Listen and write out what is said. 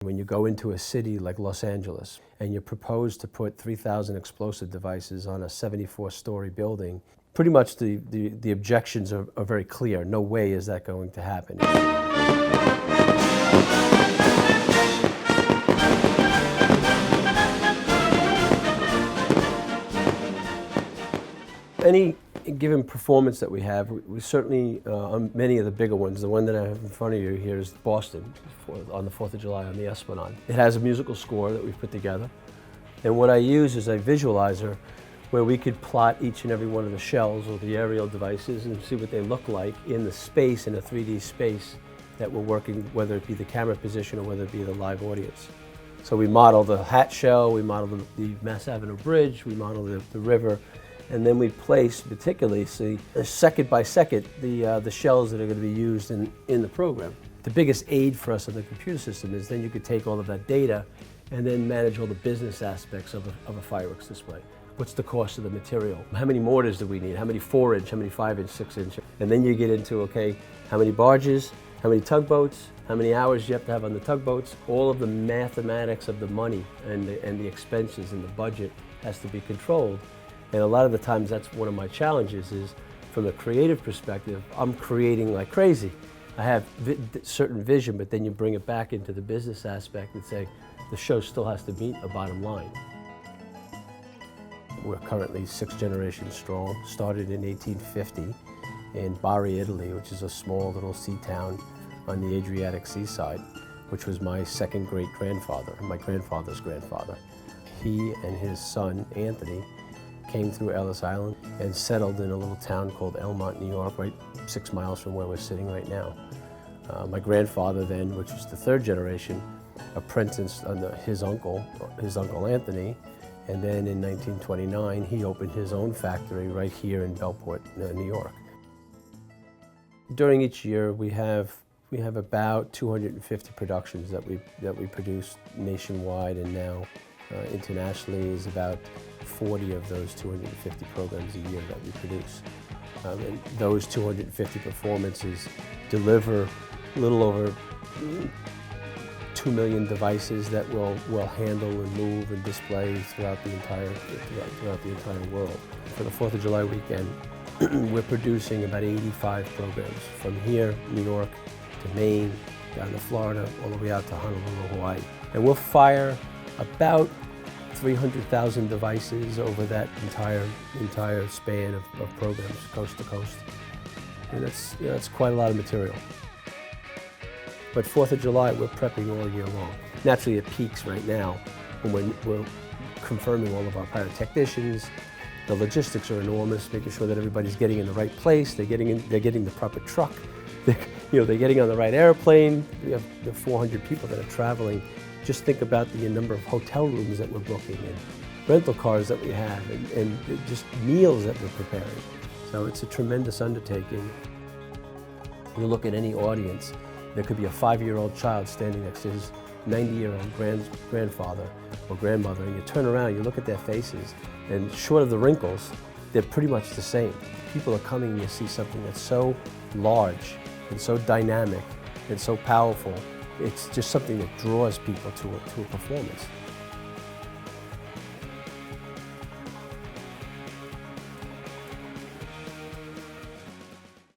When you go into a city like Los Angeles and you propose to put 3,000 explosive devices on a 74-story building, pretty much the objections are very clear. No way is that going to happen. Any given performance that we have, we certainly, on many of the bigger ones, the one that I have in front of you here is Boston, on the 4th of July on the Esplanade. It has a musical score that we've put together. And what I use is a visualizer where we could plot each and every one of the shells or the aerial devices and see what they look like in the space, in a 3D space that we're working, whether it be the camera position or whether it be the live audience. So we model the hat shell, we model the Mass Avenue Bridge, we model the river, and then we place meticulously, second by second, the shells that are going to be used in the program. The biggest aid for us in the computer system is then you could take all of that data and then manage all the business aspects of a fireworks display. What's the cost of the material? How many mortars do we need? How many 4-inch, how many 5-inch, 6-inch? And then you get into, okay, how many barges, how many tugboats, how many hours you have to have on the tugboats. All of the mathematics of the money and the expenses and the budget has to be controlled. And a lot of the times that's one of my challenges is, from a creative perspective, I'm creating like crazy. I have certain vision, but then you bring it back into the business aspect and say, the show still has to meet a bottom line. We're currently 6 generations strong, started in 1850 in Bari, Italy, which is a small little sea town on the Adriatic seaside, which was my second great-grandfather, my grandfather's grandfather. He and his son, Anthony, came through Ellis Island and settled in a little town called Elmont, New York, right 6 miles from where we're sitting right now. My grandfather then, which was the 3rd generation, apprenticed under his uncle Anthony, and then in 1929 he opened his own factory right here in Bellport, New York. During each year we have about 250 productions that we produce nationwide, and now internationally is about 40 of those 250 programs a year that we produce. And those 250 performances deliver a little over 2 million devices that will handle and move and display throughout the entire world. For the 4th of July weekend, we're producing about 85 programs from here, New York, to Maine, down to Florida, all the way out to Honolulu, Hawaii. And we'll fire about 300,000 devices over that entire span of programs, coast to coast. And that's quite a lot of material. But 4th of July, we're prepping all year long. Naturally, it peaks right now when we're confirming all of our pyrotechnicians. The logistics are enormous, making sure that everybody's getting in the right place, they're getting the proper truck, they're getting on the right airplane. We have 400 people that are traveling. Just think about the number of hotel rooms that we're booking and rental cars that we have and just meals that we're preparing. So it's a tremendous undertaking. You look at any audience, there could be a 5-year-old child standing next to his 90-year-old grandfather or grandmother, and you turn around, you look at their faces, and short of the wrinkles, they're pretty much the same. People are coming and you see something that's so large and so dynamic and so powerful. It's just something that draws people to a performance.